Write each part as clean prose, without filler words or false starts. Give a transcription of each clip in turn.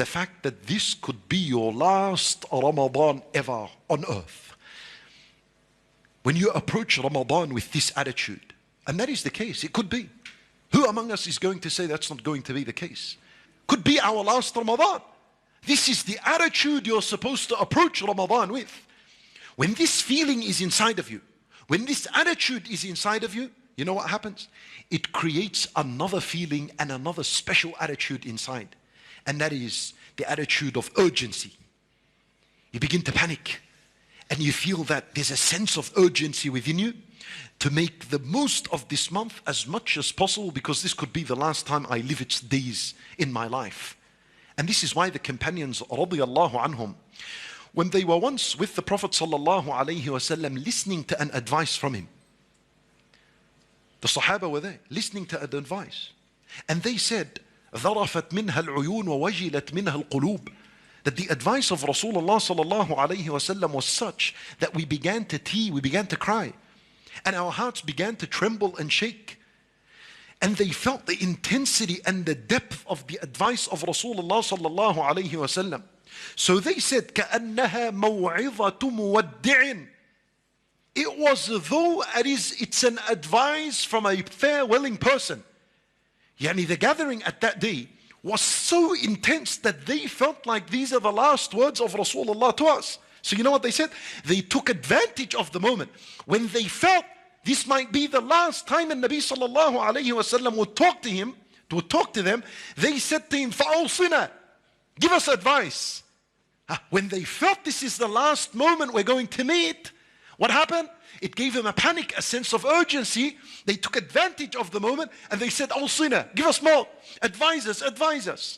the fact that this could be your last Ramadan ever on earth. When you approach Ramadan with this attitude, and that is the case, it could be. Who among us is going to say that's not going to be the case? Could be our last Ramadan. This is the attitude you're supposed to approach Ramadan with. When this feeling is inside of you, when this attitude is inside of you, you know what happens? It creates another feeling and another special attitude inside. And that is the attitude of urgency. You begin to panic. And you feel that there's a sense of urgency within you to make the most of this month as much as possible, because this could be the last time I live its days in my life. And this is why the companions, radiyallahu anhum, when they were once with the Prophet sallallahu alaihi wasallam, listening to an advice from him. The Sahaba were there, listening to an advice. And they said, ذَرَفَتْ مِنْهَا الْعُيُونُ وَوَجِلَتْ مِنْهَا الْقُلُوبُ. That the advice of Rasulullah sallallahu alaihi wasallam was such that we began to tear, we began to cry. And our hearts began to tremble and shake. And they felt the intensity and the depth of the advice of Rasulullah sallallahu alaihi wasallam. So they said, كَأَنَّهَا مَوْعِظَةُ مُوَدِّعٍ. It was as though it's an advice from a farewelling person. Yani the gathering at that day was so intense that they felt like these are the last words of Rasulullah to us. So you know what they said? They took advantage of the moment. When they felt this might be the last time the Nabi sallallahu alayhi wasallam would talk to them, they said to him, فَأَوْصِنَا. Give us advice. When they felt this is the last moment we're going to meet, what happened? It gave them a panic, a sense of urgency. They took advantage of the moment and they said, Awsina, give us more. Advise us, advise us.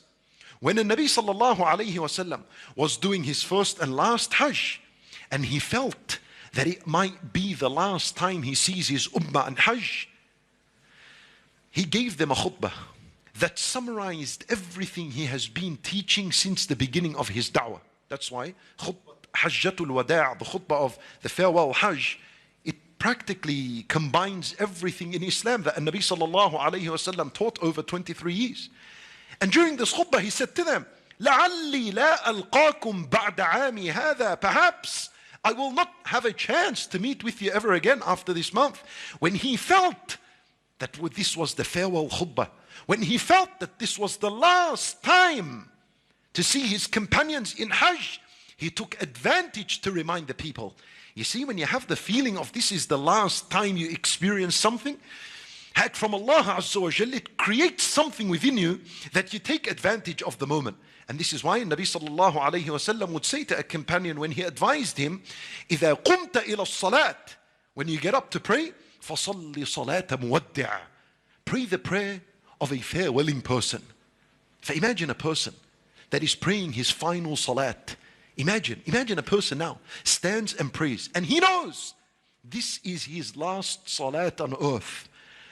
When the Nabi sallallahu alayhi wasallam was doing his first and last Hajj, and he felt that it might be the last time he sees his ummah and Hajj, he gave them a khutbah that summarized everything he has been teaching since the beginning of his da'wah. That's why Hajjatul Wada', the khutbah of the farewell Hajj, it practically combines everything in Islam that Nabi sallallahu alayhi wasallam taught over 23 years. And during this khutbah he said to them, لَعَلِّي لَا أَلْقَاكُمْ بَعْدَ عَامِ هَذَا. Perhaps I will not have a chance to meet with you ever again after this month. When he felt that this was the farewell khutbah, when he felt that this was the last time to see his companions in Hajj, he took advantage to remind the people. You see, when you have the feeling of this is the last time you experience something, from Allah Azza wa Jalla, it creates something within you that you take advantage of the moment. And this is why Nabi sallallahu alayhi wa sallam would say to a companion when he advised him, إِذَا قُمْتَ إِلَى الصَّلَاةِ. When you get up to pray, فَصَلِّ صَلَاةَ مُوَدِّعَ. Pray the prayer of a farewelling person. Imagine a person that is praying his final salat. Imagine a person now stands and prays, and he knows this is his last salat on earth.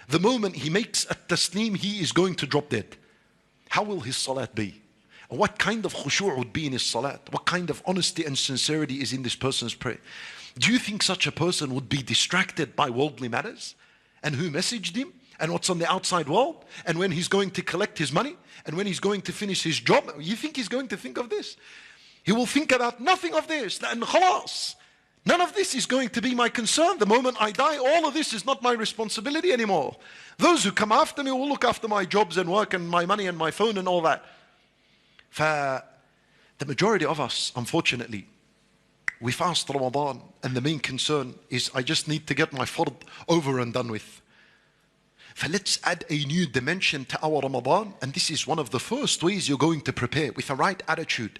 The moment he makes a tasneem, he is going to drop dead. How will his salat be? What kind of khushu' would be in his salat? What kind of honesty and sincerity is in this person's prayer? Do you think such a person would be distracted by worldly matters? And who messaged him? And what's on the outside world? And when he's going to collect his money? And when he's going to finish his job? You think he's going to think of this? He will think about nothing of this. And khalas. None of this is going to be my concern. The moment I die, all of this is not my responsibility anymore. Those who come after me will look after my jobs and work and my money and my phone and all that. The majority of us, unfortunately, we fast Ramadan and the main concern is I just need to get my fard over and done with. Let's add a new dimension to our Ramadan, and this is one of the first ways you're going to prepare with a right attitude.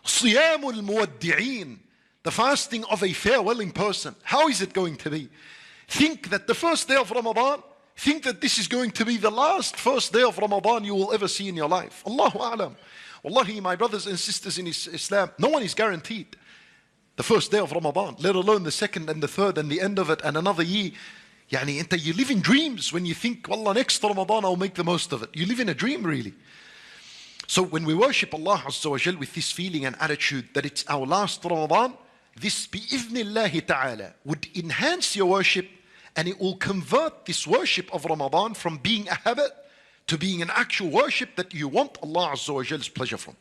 Siyamul muwaddi'een. The fasting of a farewelling person. How is it going to be? Think that the first day of Ramadan, think that this is going to be the last first day of Ramadan you will ever see in your life. Allahu A'lam. Wallahi, my brothers and sisters in Islam, no one is guaranteed the first day of Ramadan, let alone the second and the third and the end of it and another year. You live in dreams when you think, Wallah, next Ramadan I'll make the most of it. You live in a dream really. So when we worship Allah Azza wa Jal with this feeling and attitude that it's our last Ramadan, this bi'idhnillahi ta'ala would enhance your worship, and it will convert this worship of Ramadan from being a habit to being an actual worship that you want Allah Azza wa Jal's pleasure from.